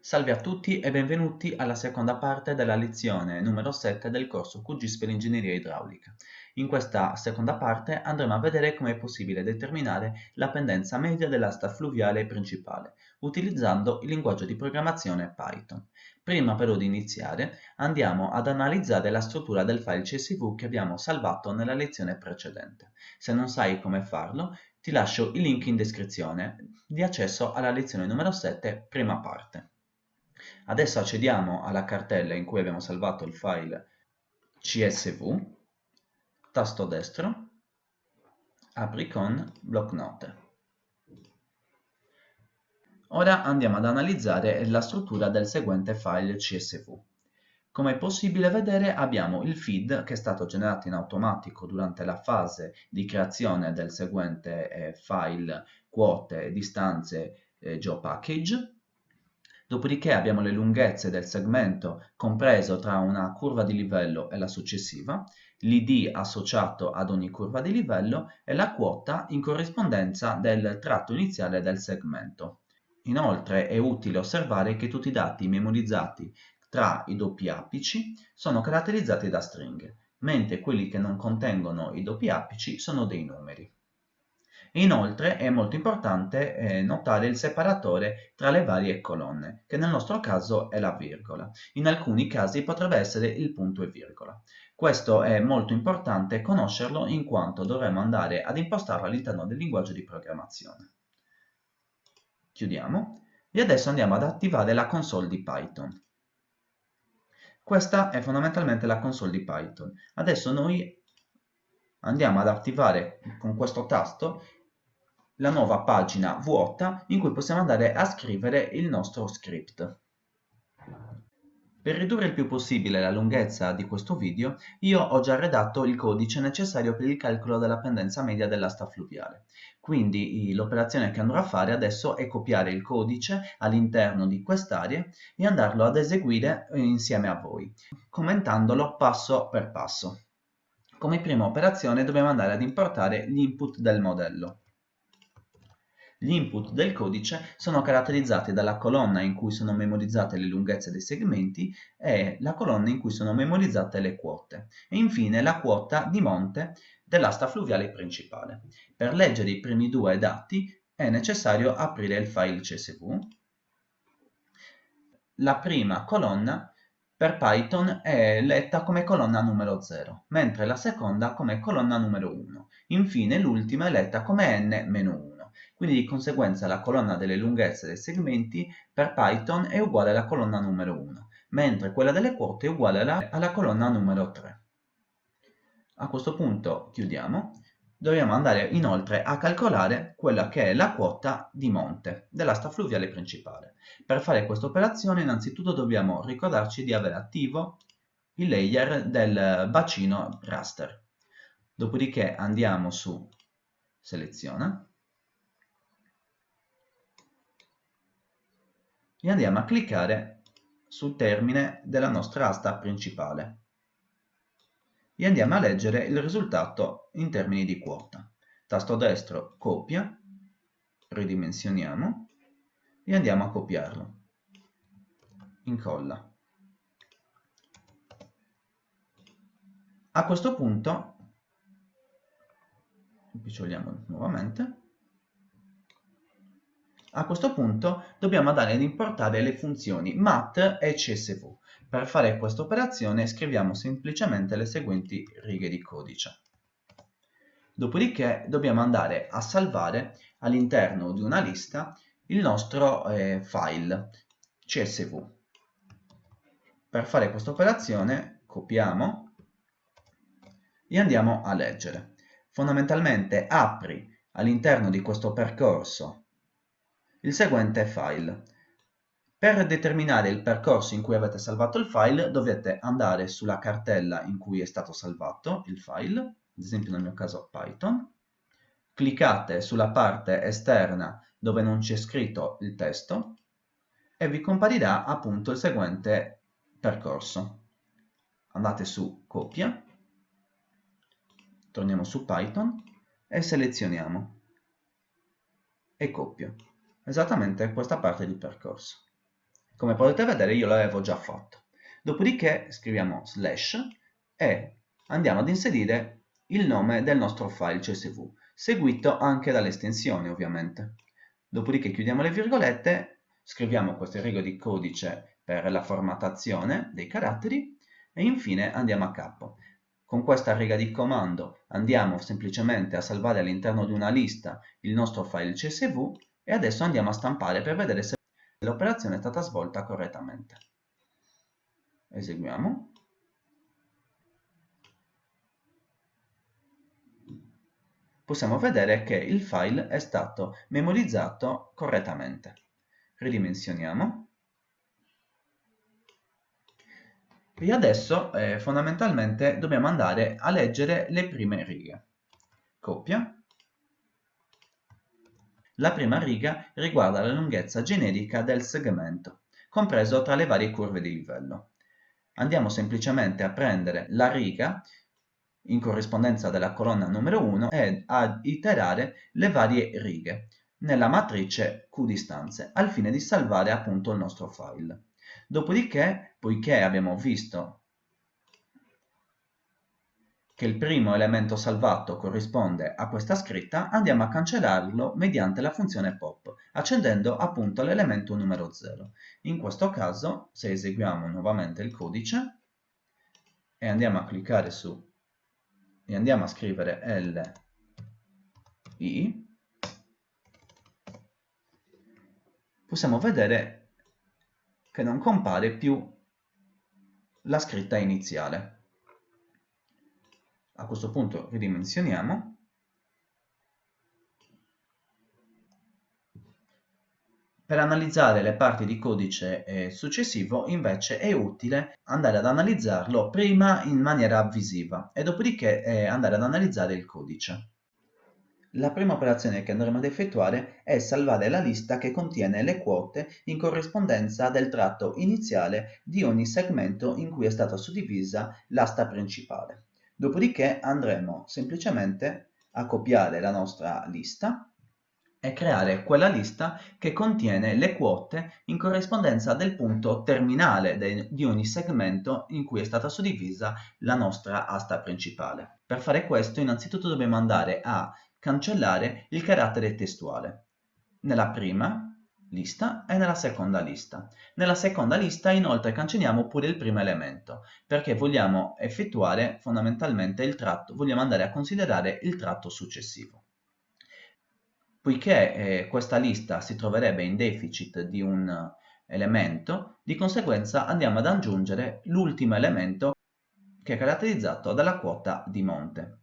Salve a tutti e benvenuti alla seconda parte della lezione numero 7 del corso QGIS per ingegneria idraulica. In questa seconda parte andremo a vedere come è possibile determinare la pendenza media dell'asta fluviale principale, utilizzando il linguaggio di programmazione Python. Prima però di iniziare andiamo ad analizzare la struttura del file CSV che abbiamo salvato nella lezione precedente. Se non sai come farlo, ti lascio il link in descrizione di accesso alla lezione numero 7, prima parte. Adesso accediamo alla cartella in cui abbiamo salvato il file CSV, tasto destro, apri con bloc-note. Ora andiamo ad analizzare la struttura del seguente file CSV. Come è possibile vedere abbiamo il feed che è stato generato in automatico durante la fase di creazione del seguente file quote distanze geopackage. Dopodiché abbiamo le lunghezze del segmento compreso tra una curva di livello e la successiva, l'id associato ad ogni curva di livello e la quota in corrispondenza del tratto iniziale del segmento. Inoltre è utile osservare che tutti i dati memorizzati tra i doppi apici sono caratterizzati da stringhe, mentre quelli che non contengono i doppi apici sono dei numeri. Inoltre è molto importante notare il separatore tra le varie colonne, che nel nostro caso è la virgola. In alcuni casi potrebbe essere il punto e virgola. Questo è molto importante conoscerlo in quanto dovremo andare ad impostarlo all'interno del linguaggio di programmazione. Chiudiamo e adesso andiamo ad attivare la console di Python. Questa è fondamentalmente la console di Python. Adesso noi andiamo ad attivare con questo tasto la nuova pagina vuota in cui possiamo andare a scrivere il nostro script. Per ridurre il più possibile la lunghezza di questo video, io ho già redatto il codice necessario per il calcolo della pendenza media dell'asta fluviale. Quindi l'operazione che andrò a fare adesso è copiare il codice all'interno di quest'area e andarlo ad eseguire insieme a voi, commentandolo passo per passo. Come prima operazione dobbiamo andare ad importare gli input del modello. Gli input del codice sono caratterizzati dalla colonna in cui sono memorizzate le lunghezze dei segmenti e la colonna in cui sono memorizzate le quote e infine la quota di monte dell'asta fluviale principale. Per leggere i primi due dati è necessario aprire il file CSV. La prima colonna per Python è letta come colonna numero 0, mentre la seconda come colonna numero 1. Infine l'ultima è letta come n-1. Quindi di conseguenza la colonna delle lunghezze dei segmenti per Python è uguale alla colonna numero 1, mentre quella delle quote è uguale alla colonna numero 3. A questo punto chiudiamo. Dobbiamo andare inoltre a calcolare quella che è la quota di monte dell'asta fluviale principale. Per fare questa operazione innanzitutto dobbiamo ricordarci di avere attivo il layer del bacino raster. Dopodiché andiamo su seleziona e andiamo a cliccare sul termine della nostra asta principale e andiamo a leggere il risultato in termini di quota. Tasto destro copia, ridimensioniamo e andiamo a copiarlo. Incolla. A questo punto impiccioliamo nuovamente. A questo punto dobbiamo andare ad importare le funzioni mat e csv. Per fare questa operazione scriviamo semplicemente le seguenti righe di codice. Dopodiché dobbiamo andare a salvare all'interno di una lista il nostro file CSV. Per fare questa operazione copiamo e andiamo a leggere. Fondamentalmente apri all'interno di questo percorso il seguente file. Per determinare il percorso in cui avete salvato il file dovete andare sulla cartella in cui è stato salvato il file, ad esempio nel mio caso Python, cliccate sulla parte esterna dove non c'è scritto il testo e vi comparirà appunto il seguente percorso. Andate su copia, torniamo su Python e selezioniamo e copio esattamente questa parte di percorso. Come potete vedere io l'avevo già fatto. Dopodiché scriviamo slash e andiamo ad inserire il nome del nostro file CSV, seguito anche dalle estensioni ovviamente. Dopodiché chiudiamo le virgolette, scriviamo queste righe di codice per la formattazione dei caratteri e infine andiamo a capo. Con questa riga di comando andiamo semplicemente a salvare all'interno di una lista il nostro file CSV e adesso andiamo a stampare per vedere se l'operazione è stata svolta correttamente. Eseguiamo. Possiamo vedere che il file è stato memorizzato correttamente. Ridimensioniamo. E adesso fondamentalmente dobbiamo andare a leggere le prime righe. Copia. La prima riga riguarda la lunghezza generica del segmento, compreso tra le varie curve di livello. Andiamo semplicemente a prendere la riga in corrispondenza della colonna numero 1 e a iterare le varie righe nella matrice Q distanze al fine di salvare appunto il nostro file. Dopodiché, poiché abbiamo visto che il primo elemento salvato corrisponde a questa scritta, andiamo a cancellarlo mediante la funzione pop, accendendo appunto l'elemento numero 0. In questo caso, se eseguiamo nuovamente il codice e andiamo a cliccare su e andiamo a scrivere LI, possiamo vedere che non compare più la scritta iniziale. A questo punto ridimensioniamo. Per analizzare le parti di codice successivo invece è utile andare ad analizzarlo prima in maniera visiva e dopodiché andare ad analizzare il codice. La prima operazione che andremo ad effettuare è salvare la lista che contiene le quote in corrispondenza del tratto iniziale di ogni segmento in cui è stata suddivisa l'asta principale. Dopodiché andremo semplicemente a copiare la nostra lista e creare quella lista che contiene le quote in corrispondenza del punto terminale di ogni segmento in cui è stata suddivisa la nostra asta principale. Per fare questo innanzitutto dobbiamo andare a cancellare il carattere testuale nella prima lista e nella seconda lista. Nella seconda lista inoltre cancelliamo pure il primo elemento perché vogliamo effettuare fondamentalmente il tratto, vogliamo andare a considerare il tratto successivo. Poiché questa lista si troverebbe in deficit di un elemento, di conseguenza andiamo ad aggiungere l'ultimo elemento che è caratterizzato dalla quota di monte,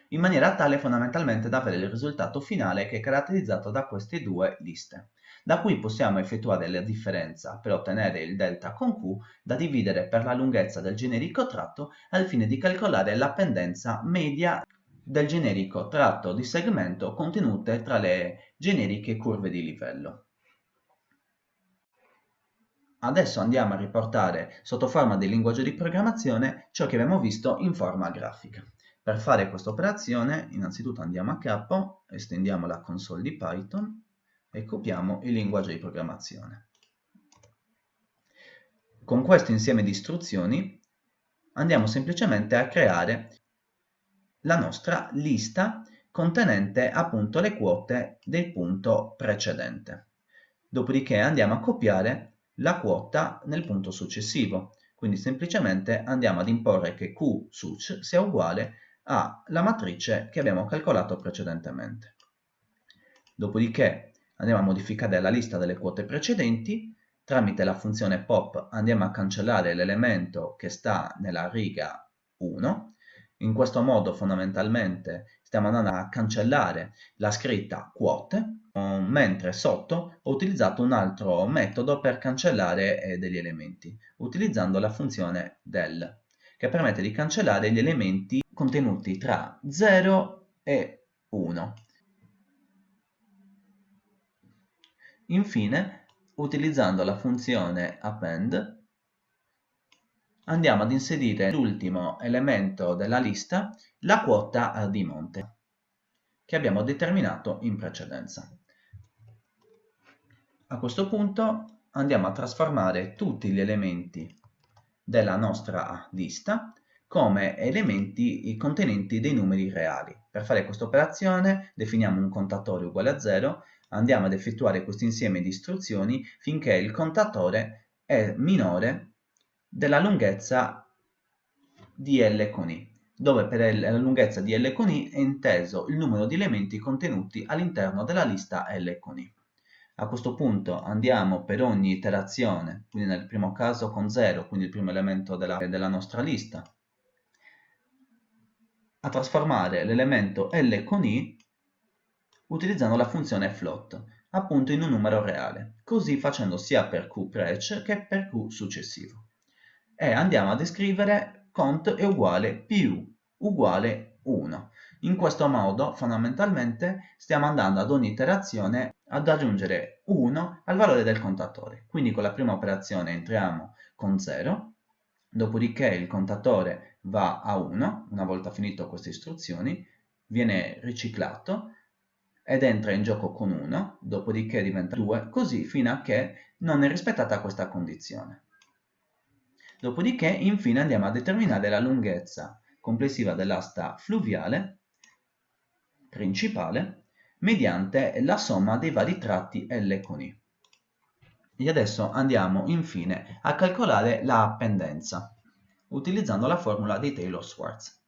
in maniera tale fondamentalmente da avere il risultato finale che è caratterizzato da queste due liste, da cui possiamo effettuare la differenza per ottenere il delta con Q da dividere per la lunghezza del generico tratto al fine di calcolare la pendenza media del generico tratto di segmento contenute tra le generiche curve di livello. Adesso andiamo a riportare sotto forma di linguaggio di programmazione ciò che abbiamo visto in forma grafica. Per fare questa operazione innanzitutto andiamo a capo, estendiamo la console di Python e copiamo il linguaggio di programmazione. Con questo insieme di istruzioni andiamo semplicemente a creare la nostra lista contenente appunto le quote del punto precedente. Dopodiché andiamo a copiare la quota nel punto successivo, quindi semplicemente andiamo ad imporre che QSUCH sia uguale alla matrice che abbiamo calcolato precedentemente. Dopodiché andiamo a modificare la lista delle quote precedenti, tramite la funzione pop andiamo a cancellare l'elemento che sta nella riga 1. In questo modo fondamentalmente stiamo andando a cancellare la scritta quote, mentre sotto ho utilizzato un altro metodo per cancellare degli elementi, utilizzando la funzione del, che permette di cancellare gli elementi contenuti tra 0 e 1. Infine, utilizzando la funzione append, andiamo ad inserire l'ultimo elemento della lista, la quota di monte, che abbiamo determinato in precedenza. A questo punto andiamo a trasformare tutti gli elementi della nostra lista come elementi contenenti dei numeri reali. Per fare questa operazione definiamo un contatore uguale a 0, andiamo ad effettuare questo insieme di istruzioni finché il contatore è minore della lunghezza di L con I, dove per la lunghezza di L con I è inteso il numero di elementi contenuti all'interno della lista L con I. A questo punto andiamo per ogni iterazione, quindi nel primo caso con 0, quindi il primo elemento della nostra lista, a trasformare l'elemento L con I utilizzando la funzione float, appunto in un numero reale, così facendo sia per Q prec che per Q successivo. E andiamo a descrivere cont è uguale più uguale 1. In questo modo fondamentalmente stiamo andando ad ogni iterazione ad aggiungere 1 al valore del contatore. Quindi con la prima operazione entriamo con 0, dopodiché il contatore va a 1, una volta finito queste istruzioni, viene riciclato ed entra in gioco con 1, dopodiché diventa 2, così fino a che non è rispettata questa condizione. Dopodiché, infine, andiamo a determinare la lunghezza complessiva dell'asta fluviale principale mediante la somma dei vari tratti L con I. E adesso andiamo infine a calcolare la pendenza utilizzando la formula di Taylor-Swartz.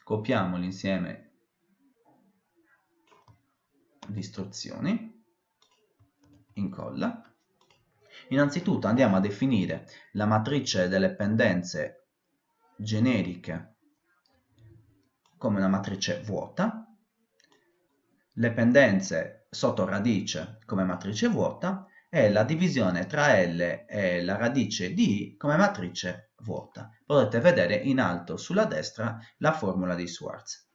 Copiamo l'insieme di istruzioni, incolla. Innanzitutto andiamo a definire la matrice delle pendenze generiche come una matrice vuota, le pendenze sotto radice come matrice vuota e la divisione tra L e la radice di I come matrice vuota. Potete vedere in alto sulla destra la formula di Swartz.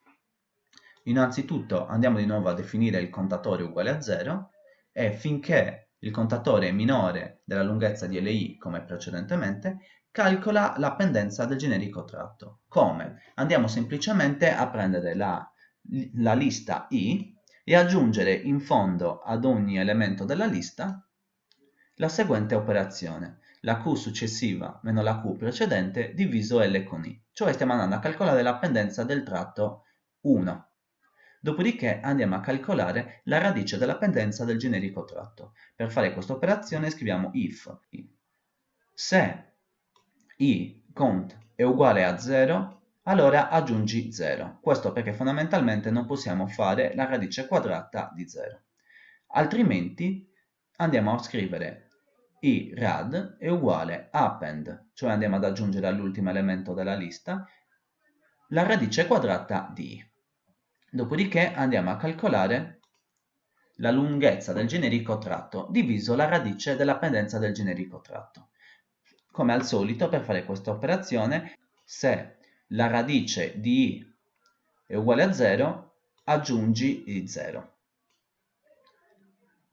Innanzitutto andiamo di nuovo a definire il contatore uguale a 0 e finché il contatore è minore della lunghezza di LI come precedentemente, calcola la pendenza del generico tratto. Come? Andiamo semplicemente a prendere la lista I e aggiungere in fondo ad ogni elemento della lista la seguente operazione, la Q successiva meno la Q precedente diviso L con I, cioè stiamo andando a calcolare la pendenza del tratto 1. Dopodiché andiamo a calcolare la radice della pendenza del generico tratto. Per fare questa operazione scriviamo if se I cont è uguale a 0, allora aggiungi 0. Questo perché fondamentalmente non possiamo fare la radice quadrata di 0. Altrimenti andiamo a scrivere I rad è uguale a append, cioè andiamo ad aggiungere all'ultimo elemento della lista la radice quadrata di I. Dopodiché andiamo a calcolare la lunghezza del generico tratto diviso la radice della pendenza del generico tratto. Come al solito, per fare questa operazione, se la radice di I è uguale a 0, aggiungi il 0.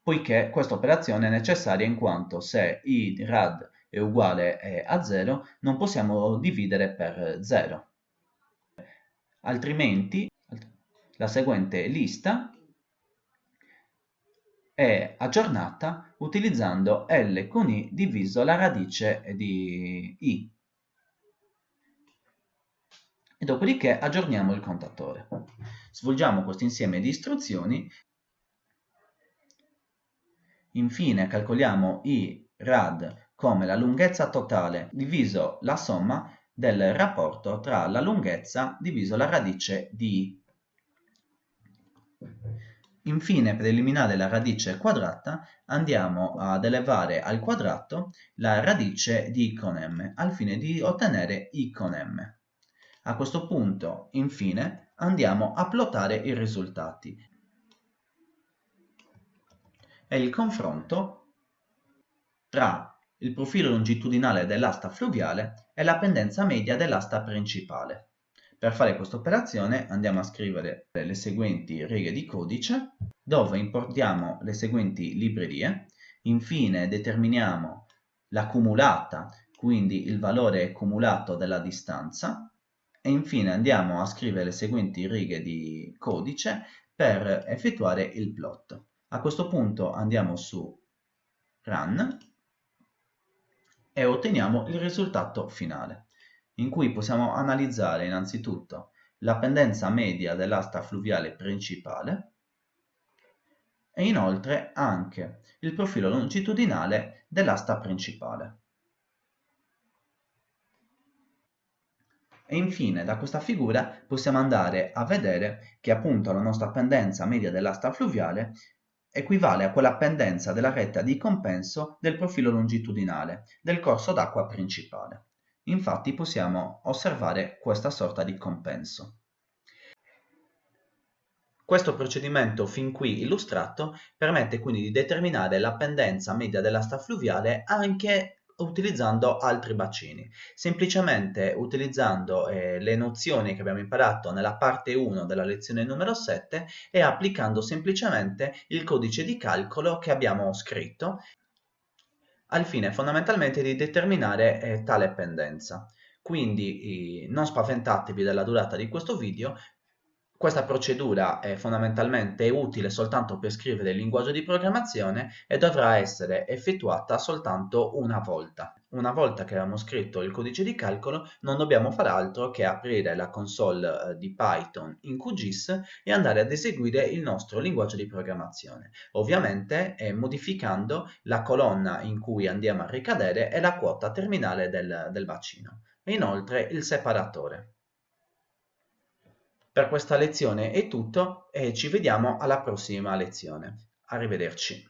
Poiché questa operazione è necessaria in quanto se I rad è uguale a 0, non possiamo dividere per 0. Altrimenti la seguente lista è aggiornata utilizzando L con I diviso la radice di I. E dopodiché aggiorniamo il contatore. Svolgiamo questo insieme di istruzioni. Infine calcoliamo I rad come la lunghezza totale diviso la somma del rapporto tra la lunghezza diviso la radice di I. Infine, per eliminare la radice quadrata, andiamo ad elevare al quadrato la radice di I con m, al fine di ottenere I con m. A questo punto, infine, andiamo a plottare i risultati e il confronto tra il profilo longitudinale dell'asta fluviale e la pendenza media dell'asta principale. Per fare questa operazione andiamo a scrivere le seguenti righe di codice, dove importiamo le seguenti librerie, infine determiniamo la cumulata, quindi il valore cumulato della distanza, e infine andiamo a scrivere le seguenti righe di codice per effettuare il plot. A questo punto andiamo su run e otteniamo il risultato finale, in cui possiamo analizzare innanzitutto la pendenza media dell'asta fluviale principale e inoltre anche il profilo longitudinale dell'asta principale. E infine da questa figura possiamo andare a vedere che appunto la nostra pendenza media dell'asta fluviale equivale a quella pendenza della retta di compenso del profilo longitudinale del corso d'acqua principale. Infatti possiamo osservare questa sorta di compenso. Questo procedimento fin qui illustrato permette quindi di determinare la pendenza media dell'asta fluviale anche utilizzando altri bacini, semplicemente utilizzando le nozioni che abbiamo imparato nella parte 1 della lezione numero 7 e applicando semplicemente il codice di calcolo che abbiamo scritto al fine fondamentalmente di determinare tale pendenza. Quindi non spaventatevi della durata di questo video. Questa procedura è fondamentalmente utile soltanto per scrivere il linguaggio di programmazione e dovrà essere effettuata soltanto una volta. Una volta che abbiamo scritto il codice di calcolo non dobbiamo fare altro che aprire la console di Python in QGIS e andare ad eseguire il nostro linguaggio di programmazione, ovviamente modificando la colonna in cui andiamo a ricadere e la quota terminale del bacino e inoltre il separatore. Per questa lezione è tutto e ci vediamo alla prossima lezione. Arrivederci.